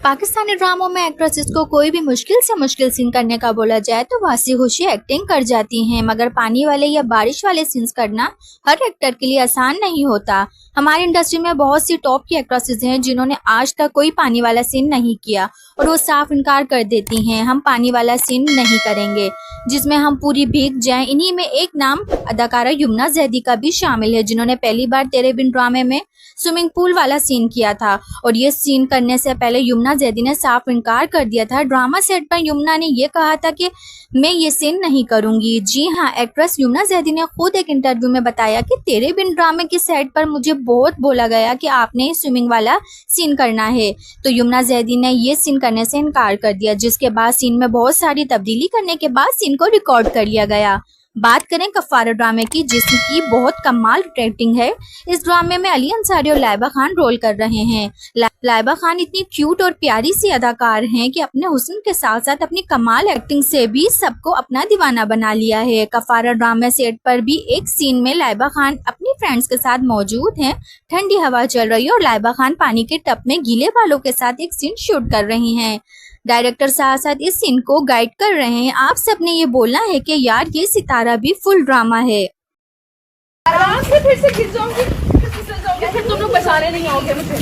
पाकिस्तानी ड्रामों में एक्ट्रेसेस को कोई भी मुश्किल से मुश्किल सीन करने का बोला जाए तो वासी खुशी एक्टिंग कर जाती हैं, मगर पानी वाले या बारिश वाले सीन्स करना हर एक्टर के लिए आसान नहीं होता। हमारी इंडस्ट्री में बहुत सी टॉप की एक्ट्रेसेस हैं जिन्होंने आज तक कोई पानी वाला सीन नहीं किया और वो साफ इनकार कर देती हैं, हम पानी वाला सीन नहीं करेंगे जिसमें हम पूरी भीग जाएं। इन्हीं में एक नाम अदाकारा यमुना जैदी का भी शामिल है, जिन्होंने पहली बार तेरे बिन ड्रामे में स्विमिंग पूल वाला सीन किया था और ये सीन करने से पहले यमुना जैदी ने साफ इनकार कर दिया था। ड्रामा सेट पर यमुना ने ये कहा था कि मैं ये सीन नहीं करूंगी। जी हाँ, एक्ट्रेस यमुना जैदी ने खुद एक इंटरव्यू में बताया कि तेरे बिन ड्रामे के सेट पर मुझे बहुत बोला गया कि आपने स्विमिंग वाला सीन करना है, तो यमुना जैदी ने ये सीन करने से इनकार कर दिया, जिसके बाद सीन में बहुत सारी तब्दीली करने के बाद सीन को रिकॉर्ड कर लिया गया। बात करें कफारा ड्रामे की, जिसकी बहुत कमाल रेटिंग है। इस ड्रामे में अली अंसारी और लाइबा खान रोल कर रहे हैं। लाइबा खान इतनी क्यूट और प्यारी सी अदाकार हैं कि अपने हुस्न के साथ साथ अपनी कमाल एक्टिंग से भी सबको अपना दीवाना बना लिया है। कफारा ड्रामे सेट पर भी एक सीन में लाइबा खान अपनी फ्रेंड्स के साथ मौजूद हैं। ठंडी हवा चल रही है और लाइबा खान पानी के टब में गीले बालों के साथ एक सीन शूट कर रही हैं। डायरेक्टर साथ साथ इस सीन को गाइड कर रहे हैं। आप सबने ये बोलना है कि यार ये सितारा भी फुल ड्रामा है। आराम से फिर से गिर जाऊंगी, फिर तुम लोग बचाने नहीं आओगे मुझे।